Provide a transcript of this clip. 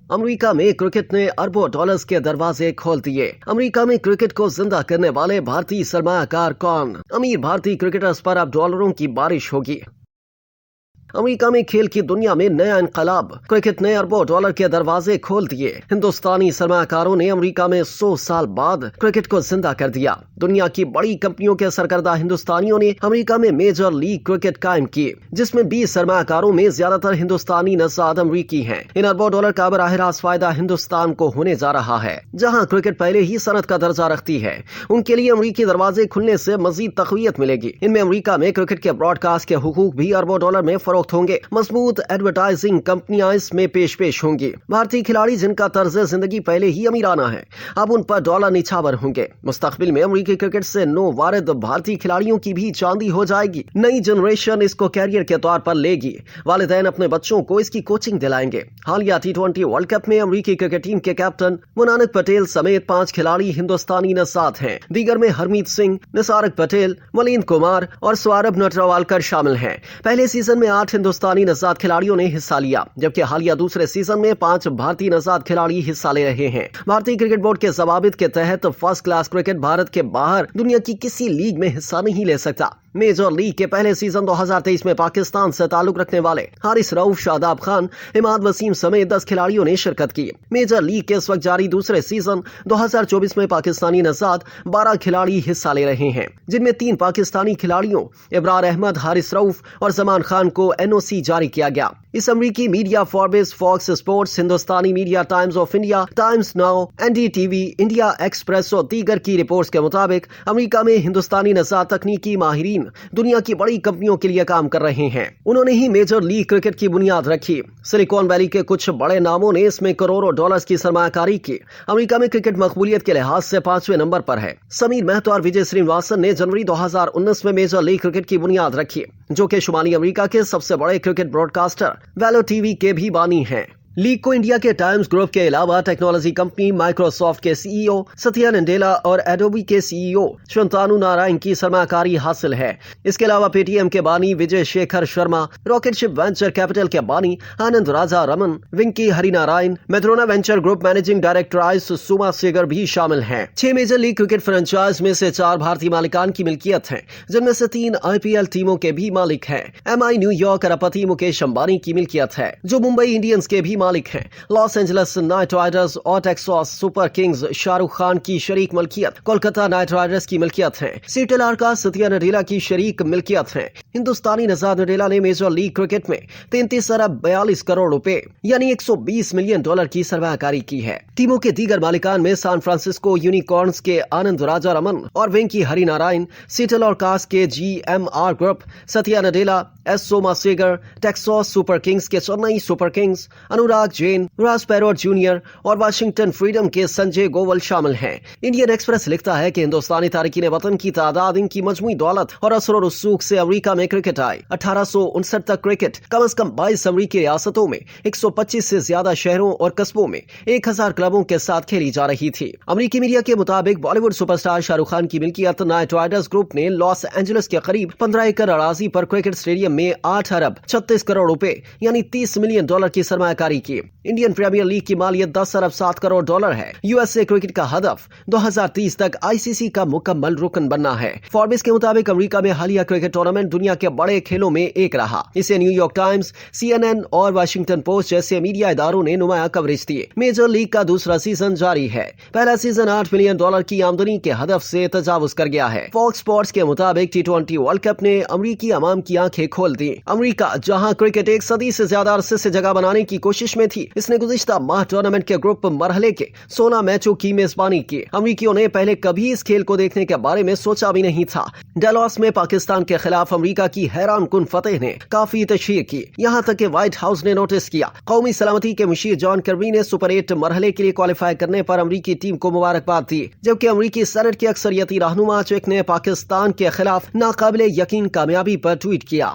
America में cricket ने अरबों डॉलर्स के दरवाजे खोल दिए। अमेरिका में क्रिकेट को जिंदा करने वाले भारतीय सरमायाकार कौन? अमीर भारतीय क्रिकेटर्स पर अब डॉलरों की बारिश होगी। अमेरिका में खेल की दुनिया में नया इनकलाब। क्रिकेट ने अरबों डॉलर के दरवाजे खोल दिए। हिंदुस्तानी सरमायाकारों ने अमेरिका में 100 साल बाद क्रिकेट को जिंदा कर दिया। दुनिया की बड़ी कंपनियों के सरकर्दा हिंदुस्तानियों ने अमेरिका में मेजर लीग क्रिकेट कायम की, जिसमें 20 सरमायाकारों में ज्यादातर हिंदुस्तानी नस्ल अमरीकी हैं। इन अरबों डॉलर का बराह रास्त फायदा हिंदुस्तान को होने जा रहा है, जहां क्रिकेट पहले ही सनत का दर्जा रखती है। उनके लिए अमरीकी दरवाजे खुलने से मजीद तकवीयत मिलेगी। इनमें अमरीका में क्रिकेट के ब्रॉडकास्ट के हुकूक भी अरबों डॉलर में फरोख्त होंगे। मजबूत एडवर्टाइजिंग कंपनियां इसमें पेश होंगी। भारतीय खिलाड़ी जिनका तर्ज जिंदगी पहले ही अमीराना है, अब उन पर डॉलर निछावर होंगे। मुस्तकबिल में अमरीकी क्रिकेट से नो वारिद भारतीय खिलाड़ियों की भी चांदी हो जाएगी। नई जनरेशन इसको कैरियर के तौर पर लेगी। वालिदैन अपने बच्चों को इसकी कोचिंग दिलाएंगे। हालिया T20 वर्ल्ड कप में अमरीकी क्रिकेट टीम के कैप्टन मुनानक पटेल समेत 5 खिलाड़ी हिंदुस्तानी नस्ल हैं। दीगर में हरमीत सिंह, निसारक पटेल, मलिंद कुमार और सौरभ नटरावालकर शामिल हैं। पहले सीजन में 8 हिंदुस्तानी नजाद खिलाड़ियों ने हिस्सा लिया, जबकि हालिया दूसरे सीजन में 5 भारतीय नजाद खिलाड़ी हिस्सा ले रहे हैं। भारतीय क्रिकेट बोर्ड के जवाबित के तहत फर्स्ट क्लास क्रिकेट भारत के बाहर दुनिया की किसी लीग में हिस्सा नहीं ले सकता। मेजर लीग के पहले सीजन 2023 में पाकिस्तान से ताल्लुक रखने वाले हारिस रऊफ, शादाब खान, इमाद वसीम समेत 10 खिलाड़ियों ने शिरकत की। मेजर लीग के इस वक्त जारी दूसरे सीजन 2024 में पाकिस्तानी नजाद 12 खिलाड़ी हिस्सा ले रहे हैं, जिनमें 3 पाकिस्तानी खिलाड़ियों इब्रार अहमद, हारिस रऊफ और जमान खान को NOC जारी किया गया। इस अमरीकी मीडिया फॉर्ब्स, फॉक्स स्पोर्ट्स, हिंदुस्तानी media, Times of India, Times Now, NDTV, India Express और दीगर की रिपोर्ट्स के मुताबिक अमेरिका में हिंदुस्तानी नजाद तकनीकी माहिरीन दुनिया की बड़ी कंपनियों के लिए काम कर रहे हैं। उन्होंने ही मेजर लीग क्रिकेट की बुनियाद रखी। सिलिकॉन वैली के कुछ बड़े नामों ने इसमें करोड़ों डॉलर्स की सरमायाकारी की। अमेरिका में क्रिकेट मकबूलियत के लिहाज से 5वें नंबर पर है। समीर महतो और विजय श्रीनिवासन ने जनवरी 2019 में मेजर लीग क्रिकेट की बुनियाद रखी, जो कि शुमाली अमेरिका के सबसे बड़े क्रिकेट ब्रॉडकास्टर वेलो टीवी के भी बानी हैं। लीग को इंडिया के टाइम्स ग्रुप के अलावा टेक्नोलॉजी कंपनी माइक्रोसॉफ्ट के CEO सत्या नडेला और एडोबी के CEO शंतानु नारायण की सरमायाकारी हासिल है। इसके अलावा पेटीएम के बानी Vijay Shekhar Sharma, Rocketship venture capital के बानी आनंद राजा रमन, विंकी हरिनारायण, मेट्रोना वेंचर ग्रुप मैनेजिंग डायरेक्टर आइस सुमा सेगर भी शामिल हैं। 6 मेजर लीग क्रिकेट फ्रेंचाइज में से 4 भारतीय मालिकान की मिल्कियत है, जिनमें से 3 IPL टीमों के भी मालिक हैं। MI न्यूयॉर्क अरबपति मुकेश अंबानी की मिल्कियत है, जो मुंबई इंडियंस के भी मालिक हैं। लॉस एंजल्स नाइट राइडर्स और Texas Super Kings Shahrukh Khan की शरीक मिल्कियत, कोलकाता नाइट राइडर्स की मिल्कियत है। सीटेलार का सत्या नडेला की शरीक मिल्कियत है। हिंदुस्तानी नजाद नडेला ने मेजर लीग क्रिकेट में 33 अरब 42 करोड़ रुपए यानी $120 मिलियन की सरमायाकारी की है। टीमों के दीगर मालिकान में सैन फ्रांसिस्को यूनिकॉर्न्स के आनंद राजा रमन और वेंकी हरिनारायण, सीटेलार कास के GMR group, Satya Nadella, S Somasegar, Texas Super Kings के Chennai Super Kings, Anurag Jain, Ross Perot Junior और वाशिंगटन फ्रीडम के संजय गोवल शामिल हैं। इंडियन एक्सप्रेस लिखता है कि हिंदुस्तानी तारिकीन वतन की तादाद, इनकी मजमूई दौलत और असर और रसूख से अमेरिका में क्रिकेट आई। 1859 तक क्रिकेट कम से कम 22 अमरीकी रियासतों में 125 से ज्यादा शहरों और कस्बों में 1000 क्लबों के साथ खेली जा रही थी। अमरीकी मीडिया के मुताबिक बॉलीवुड सुपरस्टार शाहरुख खान की मिल्कियत नाइट राइडर्स ग्रुप ने लॉस एंजलिस के करीब 15 एकड़ अराजी पर क्रिकेट स्टेडियम में 8 अरब 36 करोड़ रुपए यानी $30 मिलियन की सरमायाकारी की। इंडियन प्रीमियर लीग की मालियत 10 अरब 7 करोड़ डॉलर है। यूएसए क्रिकेट का हदफ 2030 तक ICC का मुकम्मल रुकन बनना है। फॉर्ब्स के मुताबिक अमेरिका में हालिया क्रिकेट टूर्नामेंट दुनिया के बड़े खेलों में एक रहा। इसे न्यूयॉर्क टाइम्स, CNN और वाशिंगटन पोस्ट जैसे मीडिया इदारों ने नुमाया कवरेज दी। मेजर लीग का दूसरा सीजन जारी है। पहला सीजन $8 मिलियन की आमदनी के हदफ से तजावुज कर गया है। फॉक्स स्पोर्ट्स के मुताबिक T20 वर्ल्ड कप ने अमरीकी अवाम की आंखें खोल दी। अमरीका, जहां क्रिकेट एक सदी से ज्यादा अरसे से जगह बनाने की कोशिश में थी, इसने गुज़िश्ता माह टूर्नामेंट के ग्रुप मरहले के 16 मैचों की मेजबानी की। अमरीकियों ने पहले कभी इस खेल को देखने के बारे में सोचा भी नहीं था। डेलॉस में पाकिस्तान के खिलाफ अमरीका की हैरान कुन फतेह ने काफी तशहीर की। यहाँ तक कि व्हाइट हाउस ने नोटिस किया। कौमी सलामती के मुशीर जॉन कर्बी ने सुपर 8 मरहले के लिए क्वालिफाई करने पर अमरीकी टीम को मुबारकबाद दी, जबकि अमरीकी सेनेट के अक्सरियती रहनुमा चेक ने पाकिस्तान के खिलाफ नाकाबिले यकीन कामयाबी पर ट्वीट किया।